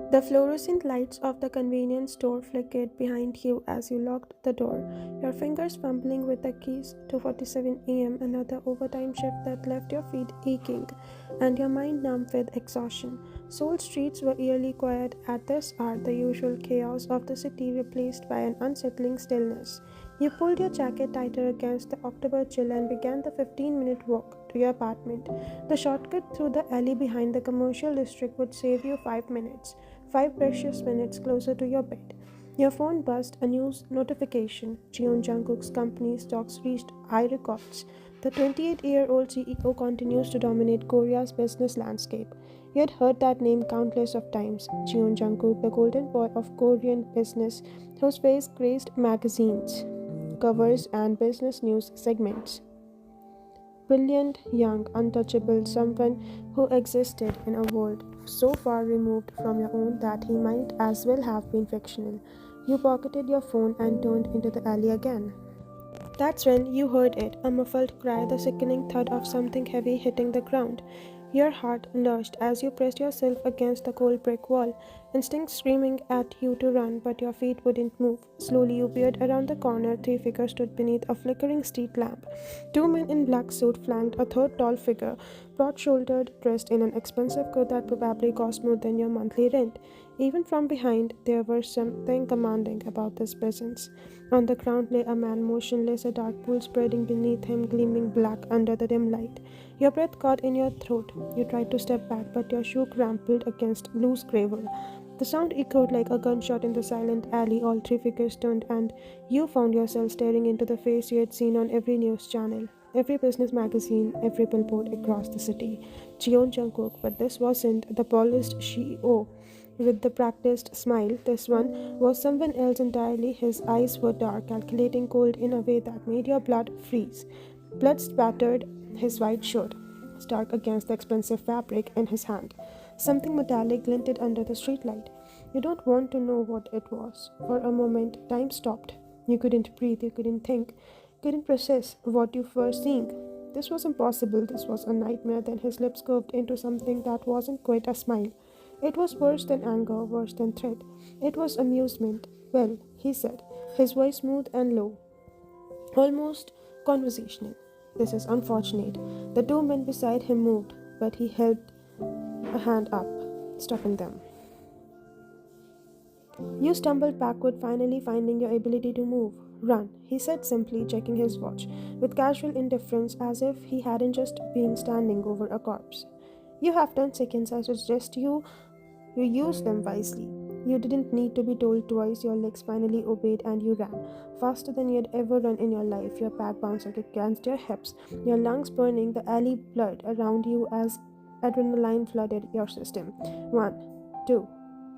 The fluorescent lights of the convenience store flickered behind you as you locked the door, your fingers fumbling with the keys. 2:47 a.m., another overtime shift that left your feet aching and your mind numb with exhaustion. Seoul streets were eerily quiet at this hour, the usual chaos of the city replaced by an unsettling stillness. You pulled your jacket tighter against the October chill and began the 15-minute walk to your apartment. The shortcut through the alley behind the commercial district would save you 5 minutes. 5 precious minutes closer to your bed. Your phone buzzed a news notification. Jungkook's company stocks reached high records. The 28-year-old CEO continues to dominate Korea's business landscape. You had heard that name countless of times. Jungkook, the golden boy of Korean business, whose face graced magazines, covers, and business news segments. Brilliant, young, untouchable, someone who existed in a world so far removed from your own that he might as well have been fictional. You pocketed your phone and turned into the alley again. That's when you heard it, a muffled cry, the sickening thud of something heavy hitting the ground. Your heart lurched as you pressed yourself against the cold brick wall, instinct screaming at you to run, but your feet wouldn't move. Slowly you peered around the corner. Three figures stood beneath a flickering street lamp. Two men in black suit flanked a third tall figure, broad-shouldered, dressed in an expensive coat that probably cost more than your monthly rent. Even from behind, there was something commanding about this presence. On the ground lay a man motionless, a dark pool spreading beneath him, gleaming black under the dim light. Your breath caught in your throat. You tried to step back, but your shoe crumpled against loose gravel. The sound echoed like a gunshot in the silent alley. All three figures turned, and you found yourself staring into the face you had seen on every news channel, every business magazine, every billboard across the city. Jungkook, but this wasn't the polished CEO with the practiced smile. This one was someone else entirely. His eyes were dark, calculating, cold in a way that made your blood freeze. Blood spattered his white shirt, stark against the expensive fabric in his hand. Something metallic glinted under the streetlight. You don't want to know what it was. For a moment, time stopped. You couldn't breathe, you couldn't think, couldn't process what you were seeing. This was impossible, this was a nightmare. Then his lips curved into something that wasn't quite a smile. It was worse than anger, worse than threat. It was amusement. Well, he said, his voice smooth and low, almost conversational. This is unfortunate. The two men beside him moved, but he held a hand up, stopping them. You stumbled backward, finally finding your ability to move. Run, he said simply, checking his watch, with casual indifference as if he hadn't just been standing over a corpse. You have 10 seconds, I suggest you use them wisely. You didn't need to be told twice. Your legs finally obeyed and you ran, faster than you had ever run in your life, your back bouncing against your hips, your lungs burning, the alley blurred around you as adrenaline flooded your system. 1, 2,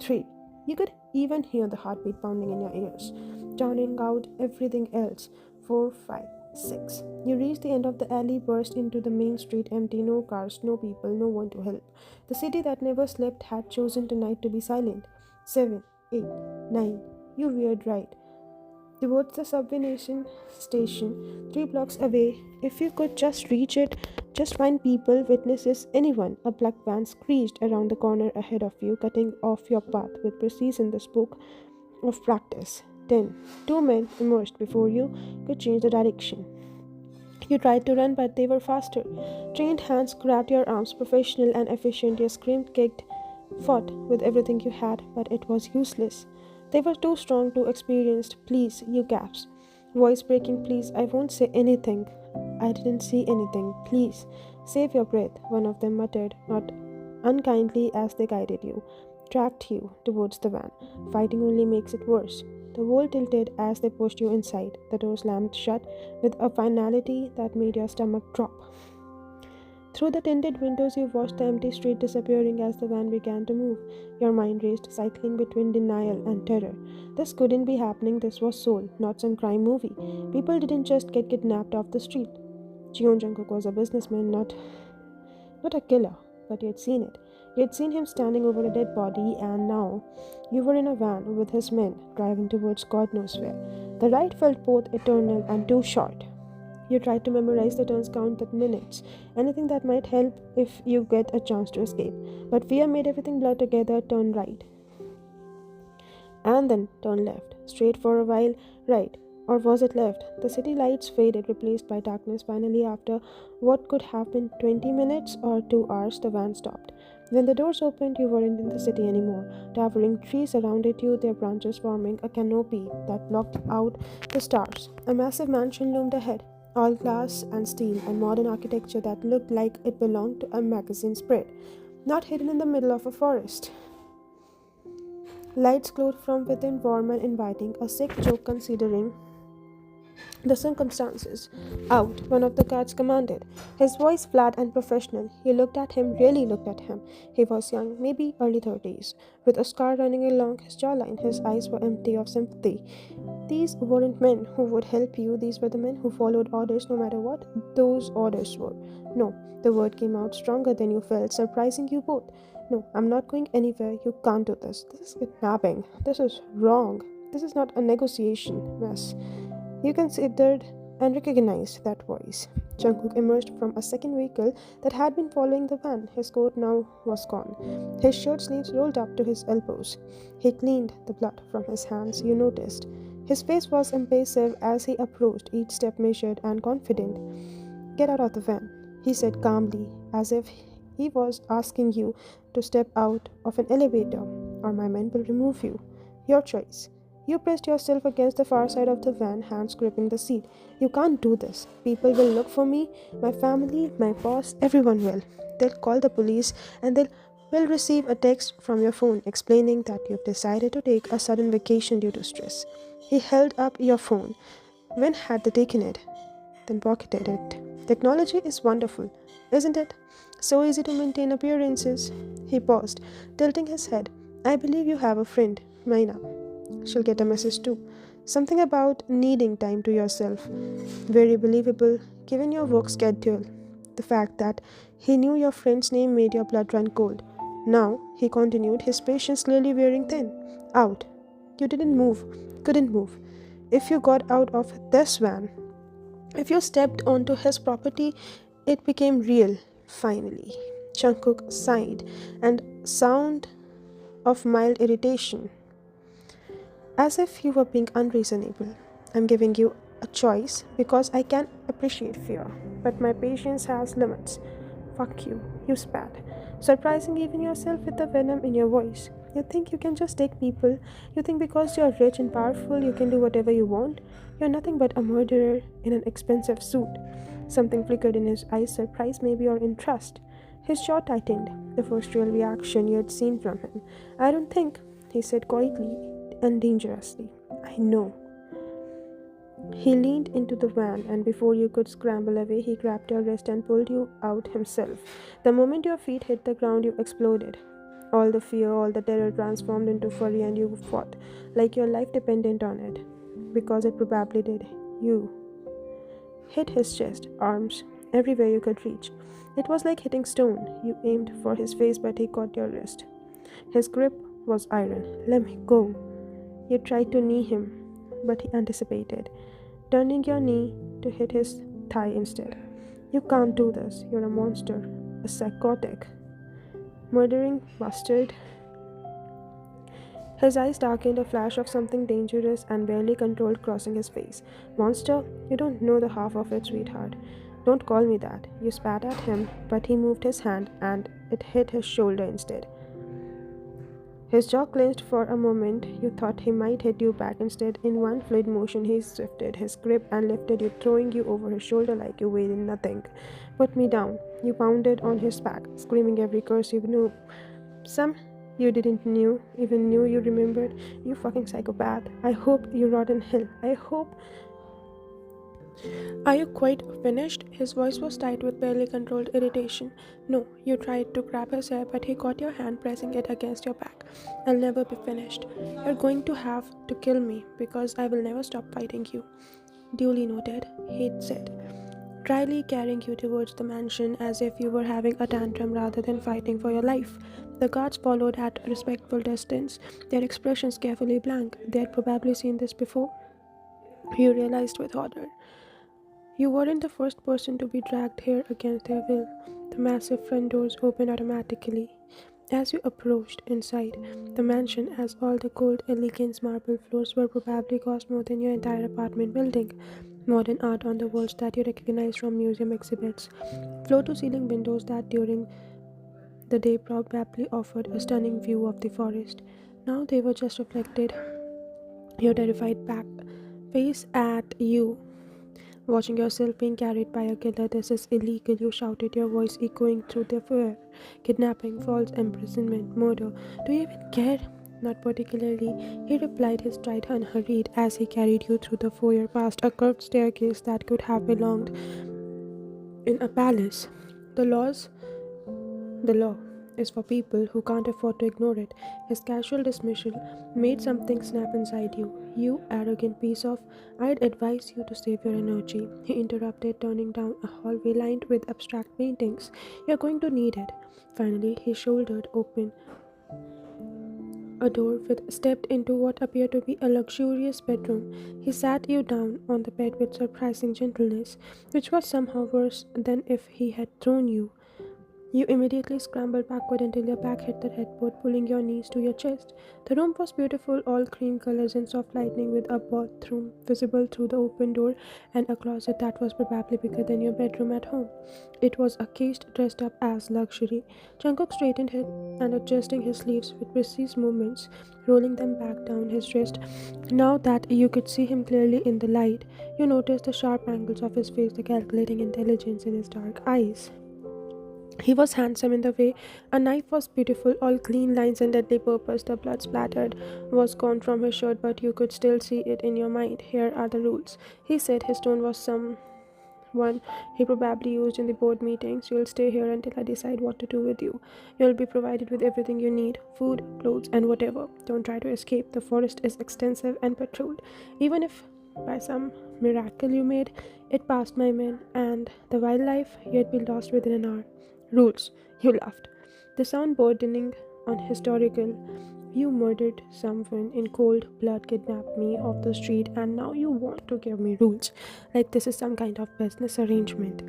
3. You could even hear the heartbeat pounding in your ears, drowning out everything else. 4, 5, 6. You reached the end of the alley, burst into the main street, empty, no cars, no people, no one to help. The city that never slept had chosen tonight to be silent. 7, 8, 9. You veered right towards the subway nation station, 3 blocks away. If you could just reach it, just find people, witnesses, anyone. A black van screeched around the corner ahead of you, cutting off your path with precision the spoke of practice. 10. Two men emerged before you could change the direction. You tried to run, but they were faster. Trained hands grabbed your arms, professional and efficient. You screamed, kicked, fought with everything you had, but it was useless. They were too strong, too experienced. Please, you gasped. Voice breaking, please, I won't say anything. I didn't see anything. Please, save your breath, one of them muttered, not unkindly as they guided you, tracked you towards the van. Fighting only makes it worse. The wall tilted as they pushed you inside. The door slammed shut with a finality that made your stomach drop. Through the tinted windows, you watched the empty street disappearing as the van began to move. Your mind raced, cycling between denial and terror. This couldn't be happening. This was Seoul, not some crime movie. People didn't just get kidnapped off the street. Jungkook was a businessman, not a killer, but you had seen it. You had seen him standing over a dead body, and now you were in a van with his men, driving towards God knows where. The ride felt both eternal and too short. You tried to memorize the turns, count the minutes, anything that might help if you get a chance to escape. But fear made everything blur together. Turn right. and then turn left, straight for a while, right. Or was it left? The city lights faded, replaced by darkness. Finally, after what could have been 20 minutes or 2 hours, the van stopped. When the doors opened, you weren't in the city anymore. Towering trees surrounded you, their branches forming a canopy that blocked out the stars. A massive mansion loomed ahead, all glass and steel and modern architecture that looked like it belonged to a magazine spread, not hidden in the middle of a forest. Lights glowed from within, warm and inviting, a sick joke considering the circumstances. Out, one of the guards commanded, his voice flat and professional. You looked at him, really looked at him. He was young, maybe early 30s, with a scar running along his jawline. His eyes were empty of sympathy. These weren't men who would help you, these were the men who followed orders no matter what those orders were. No, the word came out stronger than you felt, surprising you both. No, I'm not going anywhere. You can't do this. This is kidnapping. This is wrong. This is not a negotiation, miss. You considered and recognized that voice. Jungkook emerged from a second vehicle that had been following the van. His coat now was gone, his shirt sleeves rolled up to his elbows. He cleaned the blood from his hands, you noticed. His face was impassive as he approached, each step measured and confident. Get out of the van, he said calmly, as if he was asking you to step out of an elevator, or my men will remove you. Your choice. You pressed yourself against the far side of the van, hands gripping the seat. You can't do this. People will look for me, my family, my boss, everyone will. They'll call the police and they'll will receive a text from your phone explaining that you've decided to take a sudden vacation due to stress. He held up your phone. When had they taken it? Then pocketed it. Technology is wonderful, isn't it? So easy to maintain appearances. He paused, tilting his head. I believe you have a friend, Maina. She'll get a message too. Something about needing time to yourself. Very believable, given your work schedule. The fact that he knew your friend's name made your blood run cold. Now, he continued, his patience clearly wearing thin. Out. You didn't move, couldn't move. If you got out of this van, if you stepped onto his property, it became real, finally. Jungkook sighed, and sound of mild irritation, as if you were being unreasonable. I'm giving you a choice because I can appreciate fear, but my patience has limits. Fuck you, you spat, surprising even yourself with the venom in your voice. You think you can just take people? You think because you're rich and powerful you can do whatever you want? You're nothing but a murderer in an expensive suit. Something flickered in his eyes, surprise maybe or interest. His jaw tightened, the first real reaction you had seen from him. I don't think, he said quietly and dangerously. I know. He leaned into the van, and before you could scramble away, he grabbed your wrist and pulled you out himself. The moment your feet hit the ground, you exploded. All the fear, all the terror transformed into fury, and you fought like your life depended on it. Because it probably did. You hit his chest, arms, everywhere you could reach. It was like hitting stone. You aimed for his face, but he caught your wrist. His grip was iron. Let me go. You tried to knee him, but he anticipated, turning your knee to hit his thigh instead. You can't do this. You're a monster, a psychotic, murdering bastard. His eyes darkened, a flash of something dangerous and barely controlled crossing his face. Monster, you don't know the half of it, sweetheart. Don't call me that. You spat at him, but he moved his hand and it hit his shoulder instead. His jaw clenched for a moment. You thought he might hit you back. Instead, in one fluid motion, he shifted his grip and lifted you, throwing you over his shoulder like you weighed in nothing. Put me down. You pounded on his back, screaming every curse you knew. Some you didn't even knew you remembered. You fucking psychopath. I hope you rot in hell. I hope. Are you quite finished? His voice was tight with barely controlled irritation. No, you tried to grab his hair, but he caught your hand, pressing it against your back. I'll never be finished. You're going to have to kill me, because I will never stop fighting you. Duly noted, he said, dryly carrying you towards the mansion as if you were having a tantrum rather than fighting for your life. The guards followed at a respectful distance, their expressions carefully blank. They had probably seen this before. You realized with horror. You weren't the first person to be dragged here against their will. The massive front doors opened automatically. As you approached inside the mansion, as all the gold, elegant marble floors were probably cost more than your entire apartment building. Modern art on the walls that you recognize from museum exhibits. Floor to ceiling windows that during the day probably offered a stunning view of the forest. Now they were just reflected your terrified back face at you. Watching yourself being carried by a killer, this is illegal, you shouted, your voice echoing through the air. Kidnapping, false imprisonment, murder. Do you even care? Not particularly, he replied, his stride unhurried as he carried you through the foyer past a curved staircase that could have belonged in a palace. The laws The law is for people who can't afford to ignore it. His casual dismissal made something snap inside you. You arrogant piece of. I'd advise you to save your energy. He interrupted, turning down a hallway lined with abstract paintings. You're going to need it. Finally, he shouldered open a door with stepped into what appeared to be a luxurious bedroom. He sat you down on the bed with surprising gentleness, which was somehow worse than if he had thrown you. You immediately scrambled backward until your back hit the headboard, pulling your knees to your chest. The room was beautiful, all cream colors and soft lighting, with a bathroom visible through the open door and a closet that was probably bigger than your bedroom at home. It was a case dressed up as luxury. Jungkook straightened it and adjusting his sleeves with precise movements, rolling them back down his wrist. Now that you could see him clearly in the light, you noticed the sharp angles of his face, the calculating intelligence in his dark eyes. He was handsome in the way a knife was beautiful, all clean lines and deadly purpose. The blood splattered was gone from his shirt, but you could still see it in your mind. Here are the rules, he said. His tone was someone he probably used in the board meetings. You'll stay here until I decide what to do with you. You'll be provided with everything you need, food, clothes, and whatever. Don't try to escape. The forest is extensive and patrolled. Even if by some miracle you made it past my men and the wildlife, you'd be lost within an hour. Rules, you laughed. The sound burdening on historical. You murdered someone in cold blood, kidnapped me off the street, and now you want to give me rules. Like this is some kind of business arrangement.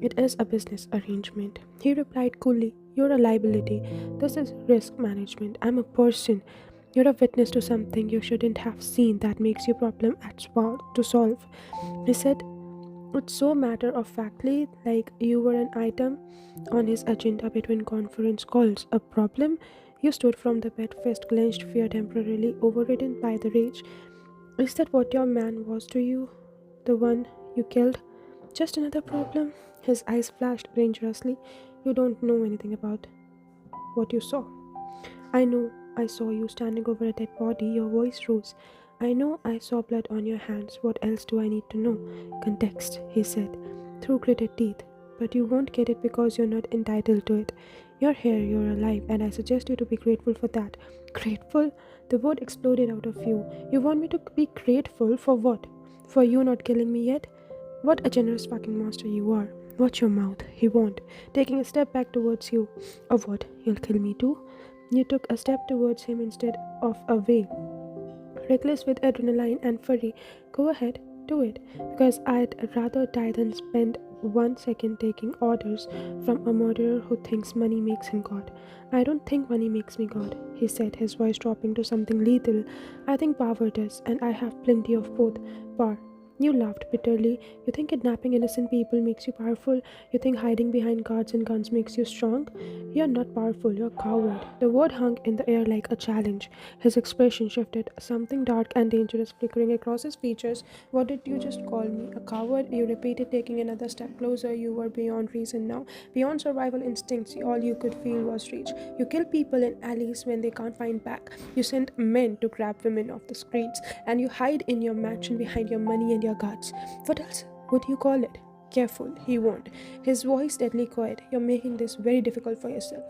It is a business arrangement. He replied coolly. You're a liability. This is risk management. I'm a person. You're a witness to something you shouldn't have seen that makes you problem to solve. He said it so matter of factly, like you were an item on his agenda between conference calls. A problem? You stood from the bed, fist clenched, fear temporarily overridden by the rage. Is that what your man was to you? The one you killed? Just another problem? His eyes flashed dangerously. You don't know anything about what you saw. I know I saw you standing over a dead body. Your voice rose. I know I saw blood on your hands. What else do I need to know? Context, he said, through gritted teeth. But you won't get it because you're not entitled to it. You're here, you're alive, and I suggest you to be grateful for that. Grateful? The word exploded out of you. You want me to be grateful for what? For you not killing me yet? What a generous fucking monster you are. Watch your mouth, he warned, taking a step back towards you. Of what? You'll kill me too? You took a step towards him instead of away. Reckless with adrenaline and fury. Go ahead, do it, because I'd rather die than spend 1 second taking orders from a murderer who thinks money makes him God. I don't think money makes me God, he said, his voice dropping to something lethal. I think power does, and I have plenty of both. Power. You laughed bitterly. You think kidnapping innocent people makes you powerful? You think hiding behind guards and guns makes you strong? You're not powerful, you're a coward. The word hung in the air like a challenge. His expression shifted, something dark and dangerous flickering across his features. What did you just call me? A coward? You repeated, taking another step closer. You were beyond reason now. Beyond survival instincts, all you could feel was rage. You kill people in alleys when they can't find back. You send men to grab women off the streets, and you hide in your mansion behind your money and your guards. What else would you call it? Careful, he warned, his voice deadly quiet. You're making this very difficult for yourself.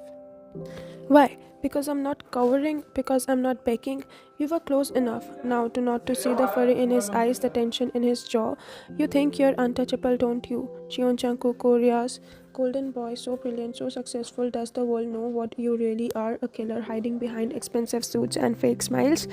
Why? Because I'm not cowering, because I'm not begging. You were close enough now to not to see the fury in his eyes, the tension in his jaw. You think you're untouchable, don't you? Jungkook, Korea's golden boy, so brilliant, so successful. Does the world know what you really are? A killer hiding behind expensive suits and fake smiles?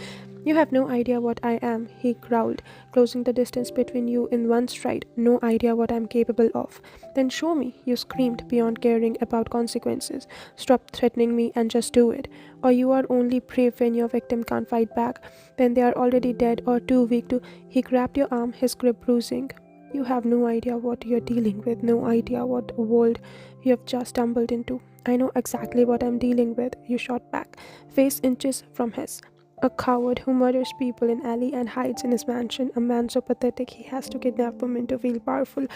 You have no idea what I am, he growled, closing the distance between you in one stride. No idea what I'm capable of. Then show me, you screamed, beyond caring about consequences. Stop threatening me and just do it. Or you are only brave when your victim can't fight back, when they are already dead or too weak to. He grabbed your arm, his grip bruising. You have no idea what you're dealing with, no idea what world you have just stumbled into. I know exactly what I'm dealing with, you shot back, face inches from his. A coward who murders people in alley and hides in his mansion. A man so pathetic he has to kidnap women to feel powerful.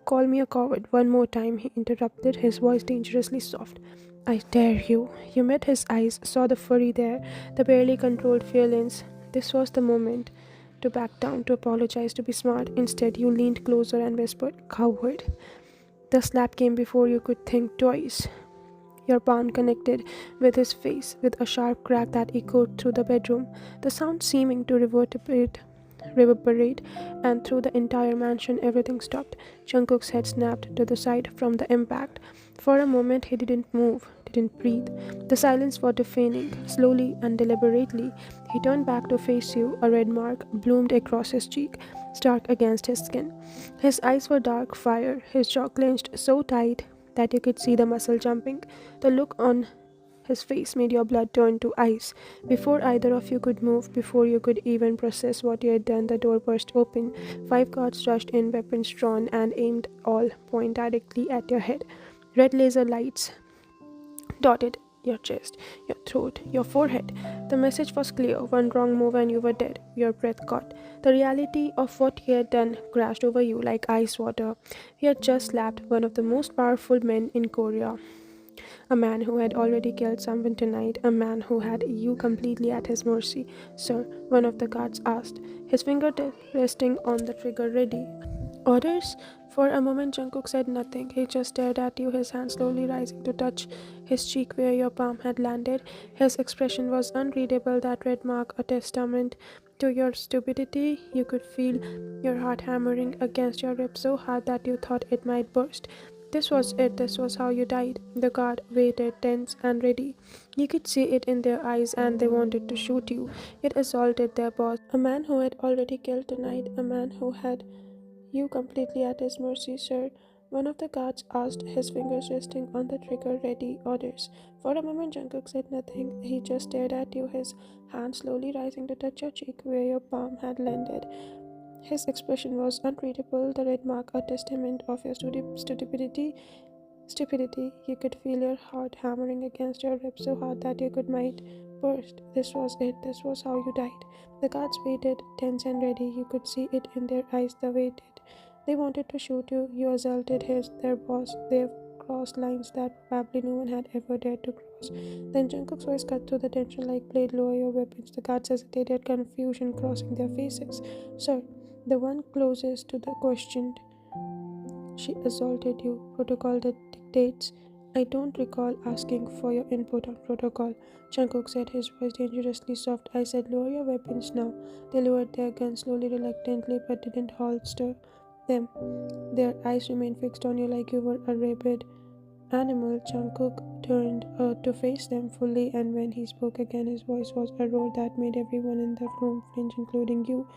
Call me a coward one more time, he interrupted, his voice dangerously soft. I dare you. You met his eyes, saw the fury there, the barely controlled feelings. This was the moment to back down, to apologize, to be smart. Instead, you leaned closer and whispered, Coward. The slap came before you could think twice. Your palm connected with his face, with a sharp crack that echoed through the bedroom, the sound seeming to reverberate, and through the entire mansion everything stopped. Jungkook's head snapped to the side from the impact. For a moment he didn't move, didn't breathe. The silence was deafening. Slowly and deliberately, he turned back to face you. A red mark bloomed across his cheek, stark against his skin. His eyes were dark fire, his jaw clenched so tight that you could see the muscle jumping. The look on his face made your blood turn to ice. Before either of you could move, before you could even process what you had done, the door burst open. 5 guards rushed in, weapons drawn, and aimed all point directly at your head. Red laser lights dotted your chest, your throat, your forehead. The message was clear: one wrong move and you were dead. Your breath caught. The reality of what he had done crashed over you like ice water. He had just slapped one of the most powerful men in Korea. A man who had already killed someone tonight, a man who had you completely at his mercy. Sir, one of the guards asked, his fingertip resting on the trigger ready. Orders? For a moment, Jungkook said nothing. He just stared at you, his hand slowly rising to touch his cheek where your palm had landed. His expression was unreadable, that red mark a testament to your stupidity. You could feel your heart hammering against your ribs so hard that you thought it might burst. This was it, this was how you died. The guard waited, tense and ready. You could see it in their eyes, and they wanted to shoot you. It assaulted their boss, a man who had already killed tonight, a man who had you completely at his mercy, sir. One of the guards asked, his fingers resting on the trigger, ready. Orders. For a moment, Jungkook said nothing. He just stared at you, his hand slowly rising to touch your cheek where your palm had landed. His expression was unreadable, the red mark a testament of your stupidity. Stupidity. You could feel your heart hammering against your ribs so hard that you could might burst. This was it. This was how you died. The guards waited, tense and ready. You could see it in their eyes. They waited. They wanted to shoot you. You assaulted their boss. They crossed lines that probably no one had ever dared to cross. Then Jungkook's voice cut through the tension like blade. Lower your weapons. The guards hesitated, confusion crossing their faces. Sir, the one closest to the questioned. She assaulted you. Protocol that dictates. I don't recall asking for your input on protocol. Jungkook said, his voice dangerously soft. I said, lower your weapons now. They lowered their guns slowly, reluctantly, but didn't holster them. Their eyes remained fixed on you like you were a rabid animal. Jungkook turned to face them fully, and when he spoke again, his voice was a roar that made everyone in the room flinch, including you.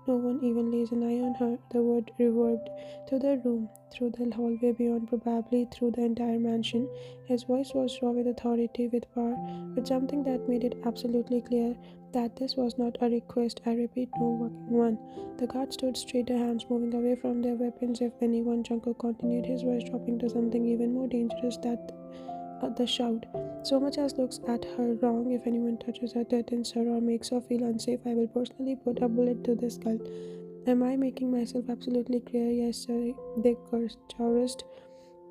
No one even lays an eye on her. The word reverbed through the room, through the hallway beyond, probably through the entire mansion. His voice was raw with authority, with power, with something that made it absolutely clear that this was not a request. I repeat, no one. The guards stood straight, their hands moving away from their weapons. If anyone, Jungkook continued, his voice dropping to something even more dangerous, that the shout. So much as looks at her wrong. If anyone touches her, threatens her, or makes her feel unsafe, I will personally put a bullet to this skull. Am I making myself absolutely clear? Yes, sir. They cursed. Tourist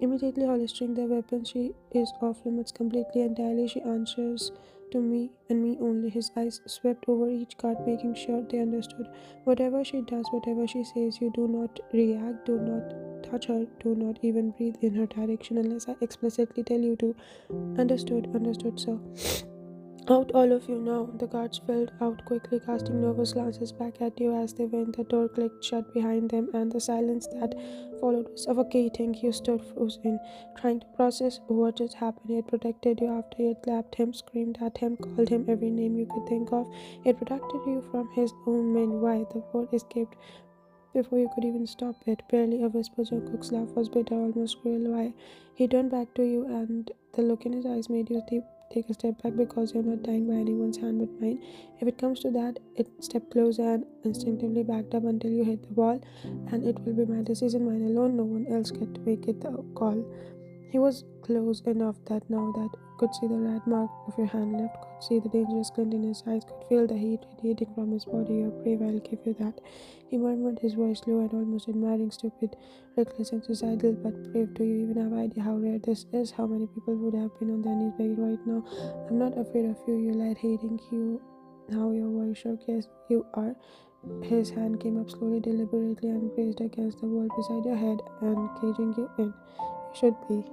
immediately holstering their weapons. She is off limits completely, entirely. She answers to me and me only. His eyes swept over each guard, making sure they understood. Whatever she does, whatever she says, you do not react, do not touch her, do not even breathe in her direction unless I explicitly tell you to. Understood, sir. Out, all of you now. The guards filled out quickly, casting nervous glances back at you as they went. The door clicked shut behind them, and the silence that followed was suffocating. You stood frozen, trying to process what just happened. It protected you after you slapped him, screamed at him, called him every name you could think of. It protected you from his own men. Why? The word escaped before you could even stop it. Barely a whisper. Jungkook's laugh was bitter, almost cruel. Why? He turned back to you, and the look in his eyes made you take a step back because you're not dying by anyone's hand but mine. If it comes to that, it stepped closer and instinctively backed up until you hit the wall, and it will be my decision, mine alone. No one else get to make it the call. He was close enough that now that could see the red mark of your hand left, could see the dangerous glint in his eyes, could feel the heat radiating from his body. You're brave, I'll give you that. He murmured, his voice low and almost admiring, stupid, reckless, and suicidal, but brave. Do you even have idea how rare this is? How many people would have been on their knees begging right now? I'm not afraid of you, you lied, hating you. How your voice shook. Yes, you are. His hand came up slowly, deliberately, and pressed against the wall beside your head and caging you in. You should be.